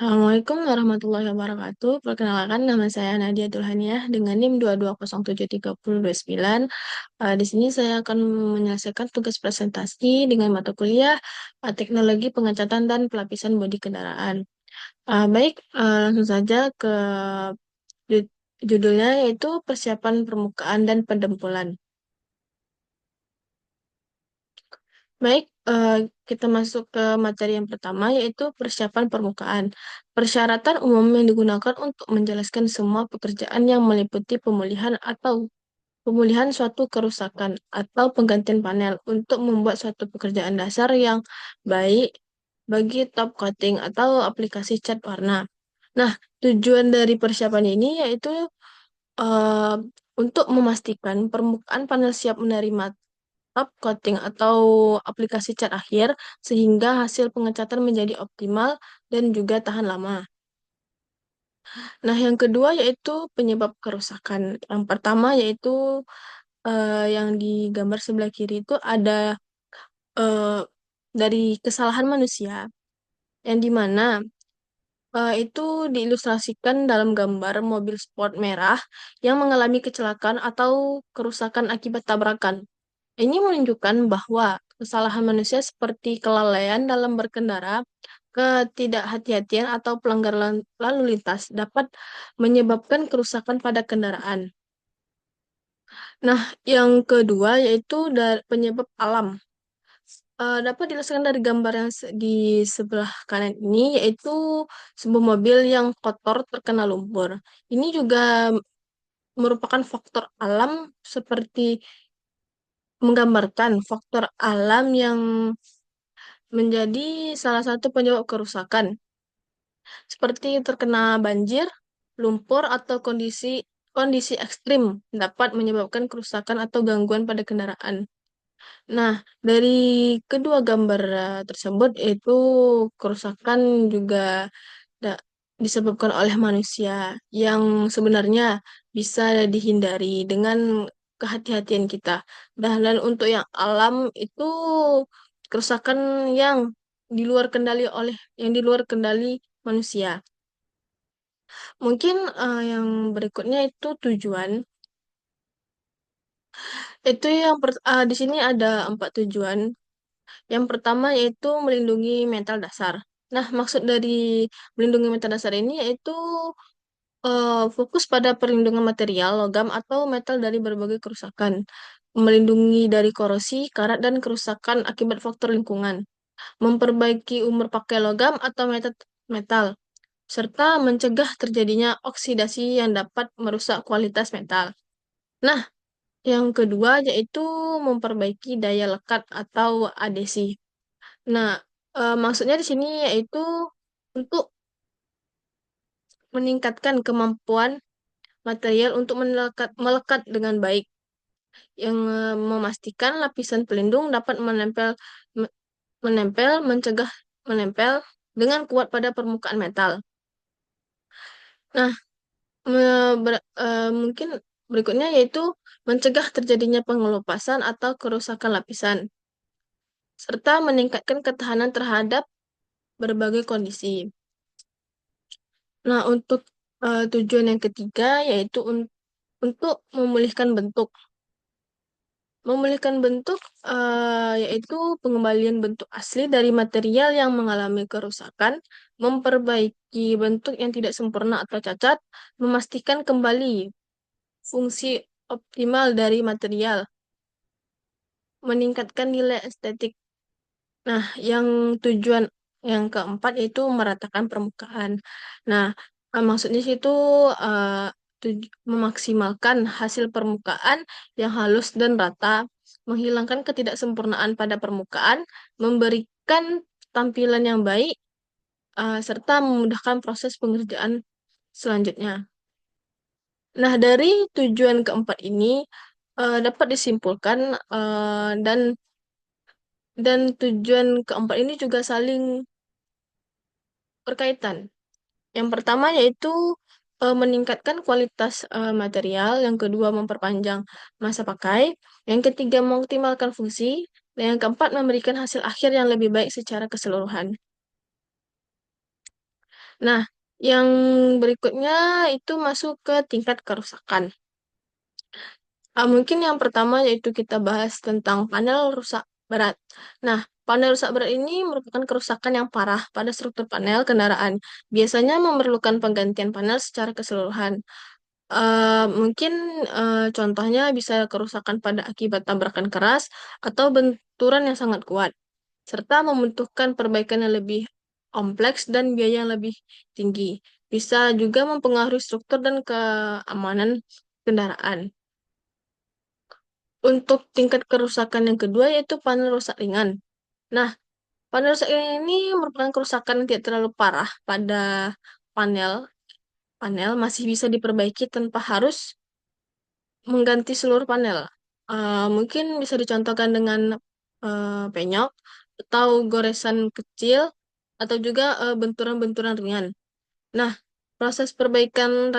Assalamualaikum warahmatullahi wabarakatuh. Perkenalkan nama saya Nadia Tulhaniah dengan NIM 2207329. Di sini saya akan menyelesaikan tugas presentasi dengan mata kuliah Teknologi Pengecatan dan Pelapisan Bodi Kendaraan. Baik, langsung saja ke judulnya yaitu persiapan permukaan dan pendempulan. Baik, kita masuk ke materi yang pertama, yaitu persiapan permukaan. Persyaratan umum yang digunakan untuk menjelaskan semua pekerjaan yang meliputi pemulihan suatu kerusakan atau penggantian panel untuk membuat suatu pekerjaan dasar yang baik bagi top coating atau aplikasi cat warna. Nah, tujuan dari persiapan ini yaitu eh, untuk memastikan permukaan panel siap menerima top coating atau aplikasi cat akhir sehingga hasil pengecatan menjadi optimal dan juga tahan lama. Nah, yang kedua yaitu penyebab kerusakan. Yang pertama yaitu yang di gambar sebelah kiri itu ada eh, dari kesalahan manusia yang dimana itu diilustrasikan dalam gambar mobil sport merah yang mengalami kecelakaan atau kerusakan akibat tabrakan. Ini menunjukkan bahwa kesalahan manusia seperti kelalaian dalam berkendara, ketidakhati-hatian, atau pelanggaran lalu lintas dapat menyebabkan kerusakan pada kendaraan. Nah, yang kedua yaitu dari penyebab alam. Dapat dijelaskan dari gambar yang di sebelah kanan ini, yaitu sebuah mobil yang kotor terkena lumpur. Ini juga merupakan faktor alam seperti menggambarkan faktor alam yang menjadi salah satu penyebab kerusakan, seperti terkena banjir, lumpur, atau kondisi kondisi ekstrim dapat menyebabkan kerusakan atau gangguan pada kendaraan. Nah, dari kedua gambar tersebut itu kerusakan juga da- disebabkan oleh manusia yang sebenarnya bisa dihindari dengan kehati-hatian kita. Dan untuk yang alam itu kerusakan yang di luar kendali manusia. Mungkin yang berikutnya itu tujuan. Di sini ada 4 tujuan. Yang pertama yaitu melindungi metal dasar. Nah, maksud dari melindungi metal dasar ini yaitu fokus pada perlindungan material, logam, atau metal dari berbagai kerusakan. Melindungi dari korosi, karat, dan kerusakan akibat faktor lingkungan. Memperbaiki umur pakai logam atau metal, serta mencegah terjadinya oksidasi yang dapat merusak kualitas metal. Nah, yang kedua yaitu memperbaiki daya lekat atau adesi. Nah, maksudnya di sini yaitu untuk meningkatkan kemampuan material untuk melekat dengan baik, yang memastikan lapisan pelindung dapat me- mencegah menempel dengan kuat pada permukaan metal. Nah, mungkin berikutnya yaitu mencegah terjadinya pengelupasan atau kerusakan lapisan, serta meningkatkan ketahanan terhadap berbagai kondisi. Nah, untuk tujuan yang ketiga yaitu untuk memulihkan bentuk. Memulihkan bentuk yaitu pengembalian bentuk asli dari material yang mengalami kerusakan, memperbaiki bentuk yang tidak sempurna atau cacat, memastikan kembali fungsi optimal dari material, meningkatkan nilai estetik. Nah, yang tujuan yang keempat yaitu meratakan permukaan. Nah, maksudnya situ eh, memaksimalkan hasil permukaan yang halus dan rata, menghilangkan ketidaksempurnaan pada permukaan, memberikan tampilan yang baik, serta memudahkan proses pengerjaan selanjutnya. Nah, dari tujuan keempat ini dapat disimpulkan dan tujuan keempat ini juga saling berkaitan. Yang pertama yaitu meningkatkan kualitas material, yang kedua memperpanjang masa pakai, yang ketiga mengoptimalkan fungsi, dan yang keempat memberikan hasil akhir yang lebih baik secara keseluruhan. Nah, yang berikutnya itu masuk ke tingkat kerusakan. Mungkin yang pertama yaitu kita bahas tentang panel rusak berat. Nah, panel rusak berat ini merupakan kerusakan yang parah pada struktur panel kendaraan. Biasanya memerlukan penggantian panel secara keseluruhan. Mungkin contohnya bisa kerusakan pada akibat tabrakan keras atau benturan yang sangat kuat, serta membutuhkan perbaikan yang lebih kompleks dan biaya yang lebih tinggi. Bisa juga mempengaruhi struktur dan keamanan kendaraan. Untuk tingkat kerusakan yang kedua yaitu panel rusak ringan. Nah, panel rusak ringan ini merupakan kerusakan yang tidak terlalu parah pada panel. Panel masih bisa diperbaiki tanpa harus mengganti seluruh panel. Mungkin bisa dicontohkan dengan penyok atau goresan kecil atau juga benturan-benturan ringan. Nah, proses perbaikan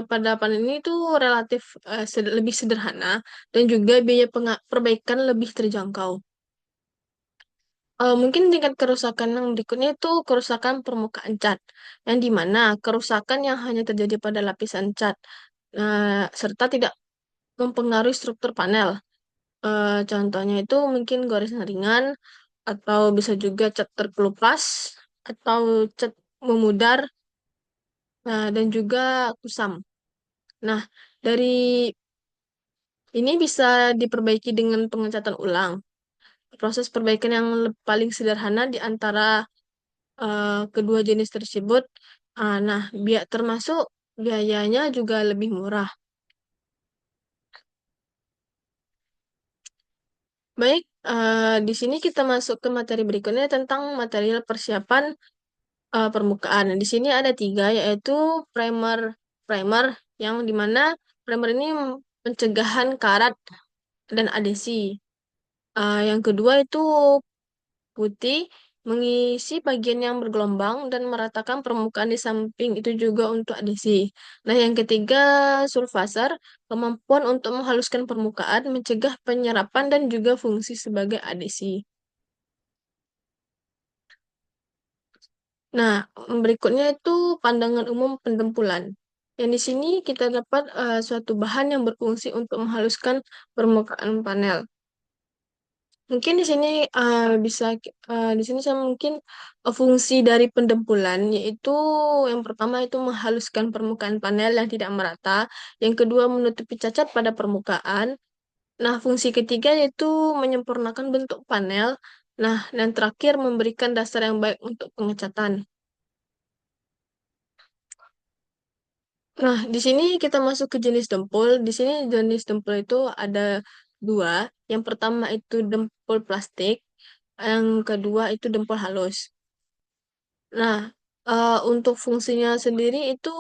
pada panel ini itu relatif lebih sederhana dan juga biaya perbaikan lebih terjangkau. Mungkin tingkat kerusakan yang berikutnya itu kerusakan permukaan cat, yang dimana kerusakan yang hanya terjadi pada lapisan cat, serta tidak mempengaruhi struktur panel. Contohnya itu mungkin goresan ringan, atau bisa juga cat terkelupas, atau cat memudar, dan juga kusam. Nah, dari ini bisa diperbaiki dengan pengecatan ulang. Proses perbaikan yang paling sederhana di antara kedua jenis tersebut. Nah, biar termasuk biayanya juga lebih murah. Baik, di sini kita masuk ke materi berikutnya tentang material persiapan permukaan. Di sini ada tiga, yaitu primer, primer yang dimana primer ini pencegahan karat dan adesi. Yang kedua itu putih, mengisi bagian yang bergelombang dan meratakan permukaan di samping itu juga untuk adesi. Nah, yang ketiga surfacer, kemampuan untuk menghaluskan permukaan, mencegah penyerapan dan juga fungsi sebagai adesi. Nah, berikutnya itu pandangan umum pendempulan. Yang di sini kita dapat suatu bahan yang berfungsi untuk menghaluskan permukaan panel. Mungkin di sini di sini saya mungkin fungsi dari pendempulan yaitu yang pertama itu menghaluskan permukaan panel yang tidak merata, yang kedua menutupi cacat pada permukaan. Nah, fungsi ketiga yaitu menyempurnakan bentuk panel. Nah, dan terakhir memberikan dasar yang baik untuk pengecatan. Nah, di sini kita masuk ke jenis dempul. Di sini jenis dempul itu ada dua. Yang pertama itu dempul plastik, yang kedua itu dempul halus. Nah, untuk fungsinya sendiri itu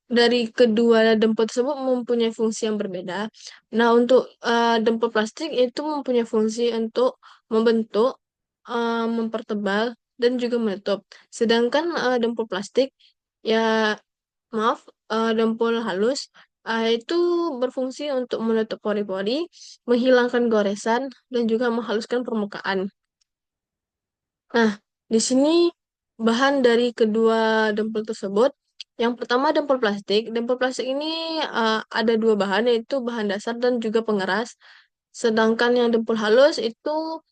dari kedua dempul tersebut mempunyai fungsi yang berbeda. Nah, untuk dempul plastik itu mempunyai fungsi untuk membentuk, mempertebal, dan juga menutup. Sedangkan dempul plastik, ya maaf, dempul halus itu berfungsi untuk menutup pori-pori, menghilangkan goresan, dan juga menghaluskan permukaan. Nah, di sini bahan dari kedua dempul tersebut. Yang pertama dempul plastik. Dempul plastik ini ada dua bahan, yaitu bahan dasar dan juga pengeras. Sedangkan yang dempul halus itu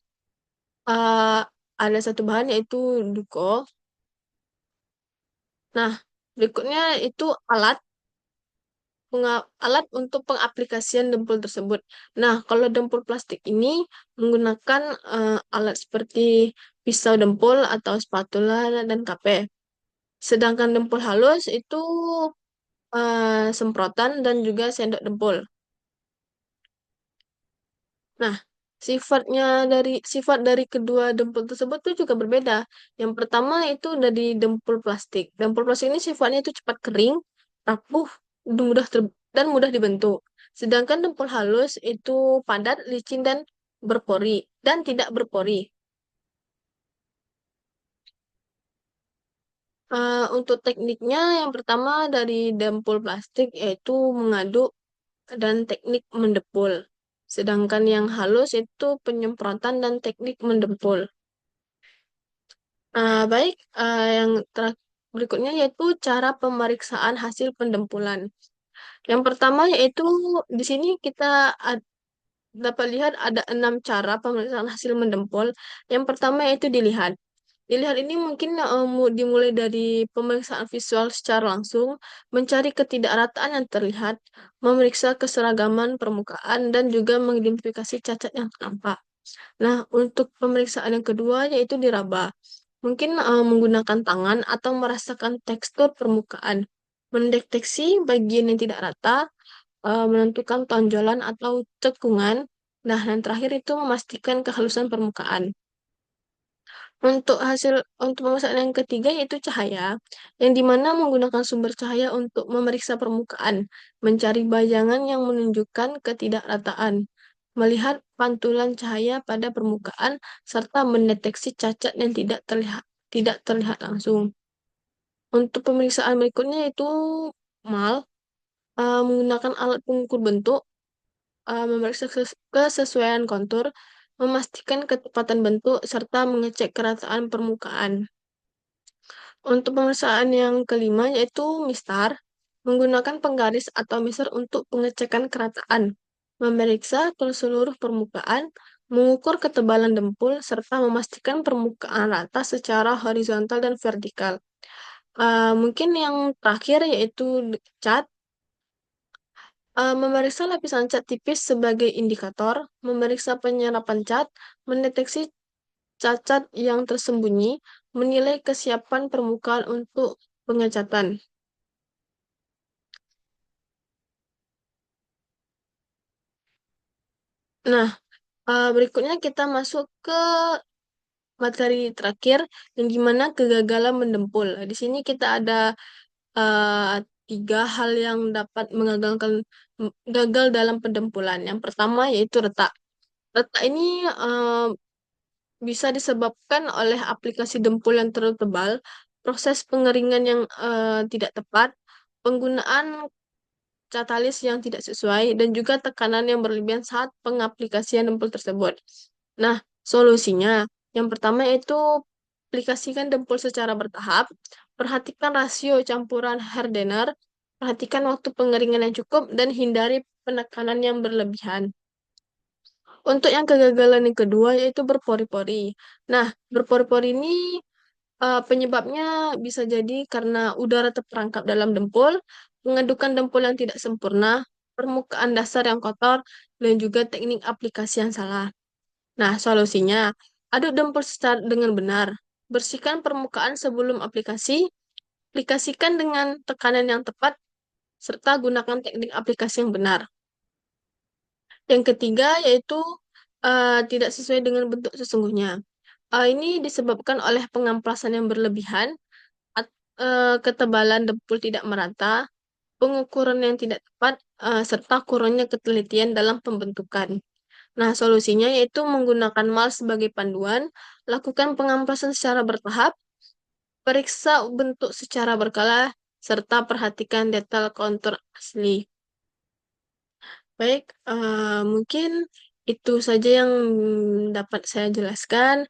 uh, ada satu bahan yaitu duko. Nah, berikutnya itu alat untuk pengaplikasian dempul tersebut. Nah, kalau dempul plastik ini menggunakan alat seperti pisau dempul atau spatula dan kape. Sedangkan dempul halus itu semprotan dan juga sendok dempul. Nah, sifat dari kedua dempul tersebut tuh juga berbeda. Yang pertama itu dari dempul plastik. Dempul plastik ini sifatnya itu cepat kering, rapuh, dan mudah dibentuk. Sedangkan dempul halus itu padat, licin dan berpori dan tidak berpori. Untuk tekniknya yang pertama dari dempul plastik yaitu mengaduk dan teknik mendepul. Sedangkan yang halus itu penyemprotan dan teknik mendempul. Baik, yang berikutnya yaitu cara pemeriksaan hasil pendempulan. Yang pertama yaitu di sini kita dapat lihat ada 6 cara pemeriksaan hasil mendempul. Yang pertama yaitu dilihat. Dilihat ini mungkin dimulai dari pemeriksaan visual secara langsung, mencari ketidakrataan yang terlihat, memeriksa keseragaman permukaan, dan juga mengidentifikasi cacat yang tampak. Nah, untuk pemeriksaan yang kedua yaitu diraba. Mungkin menggunakan tangan atau merasakan tekstur permukaan, mendeteksi bagian yang tidak rata, menentukan tonjolan atau cekungan. Nah, yang terakhir itu memastikan kehalusan permukaan. Untuk pemeriksaan yang ketiga yaitu cahaya, yang dimana menggunakan sumber cahaya untuk memeriksa permukaan, mencari bayangan yang menunjukkan ketidakrataan, melihat pantulan cahaya pada permukaan, serta mendeteksi cacat yang tidak terlihat langsung. Untuk pemeriksaan berikutnya yaitu MAL, menggunakan alat pengukur bentuk, memeriksa kesesuaian kontur, memastikan ketepatan bentuk, serta mengecek kerataan permukaan. Untuk pemeriksaan yang kelima yaitu MISTAR, menggunakan penggaris atau miser untuk pengecekan kerataan, memeriksa ke seluruh permukaan, mengukur ketebalan dempul, serta memastikan permukaan rata secara horizontal dan vertikal. Mungkin yang terakhir yaitu cat, memeriksa lapisan cat tipis sebagai indikator, memeriksa penyerapan cat, mendeteksi cacat yang tersembunyi, menilai kesiapan permukaan untuk pengecatan. Nah, berikutnya kita masuk ke materi terakhir, yang gimana kegagalan mendempul. Di sini kita ada eh, 3 hal yang dapat mengagalkan gagal dalam pendempulan. Yang pertama yaitu retak. Retak ini bisa disebabkan oleh aplikasi dempul yang terlalu tebal, proses pengeringan yang tidak tepat, penggunaan katalis yang tidak sesuai, dan juga tekanan yang berlebihan saat pengaplikasian dempul tersebut. Nah, solusinya yang pertama itu aplikasikan dempul secara bertahap, perhatikan rasio campuran hardener, perhatikan waktu pengeringan yang cukup, dan hindari penekanan yang berlebihan. Untuk yang kegagalan yang kedua yaitu berpori-pori. Nah, berpori-pori ini penyebabnya bisa jadi karena udara terperangkap dalam dempul, pengedukan dempul yang tidak sempurna, permukaan dasar yang kotor, dan juga teknik aplikasi yang salah. Nah, solusinya, aduk dempul secara dengan benar. Bersihkan permukaan sebelum aplikasikan dengan tekanan yang tepat, serta gunakan teknik aplikasi yang benar. Yang ketiga yaitu tidak sesuai dengan bentuk sesungguhnya. Ini disebabkan oleh pengamplasan yang berlebihan, ketebalan dempul tidak merata, pengukuran yang tidak tepat, serta kurangnya ketelitian dalam pembentukan. Nah, solusinya yaitu menggunakan MAL sebagai panduan, lakukan pengamplasan secara bertahap, periksa bentuk secara berkala, serta perhatikan detail kontur asli. Baik, mungkin itu saja yang dapat saya jelaskan.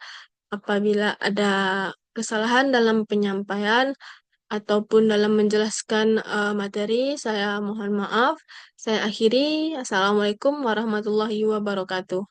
Apabila ada kesalahan dalam penyampaian ataupun dalam menjelaskan materi, saya mohon maaf. Saya akhiri. Assalamualaikum warahmatullahi wabarakatuh.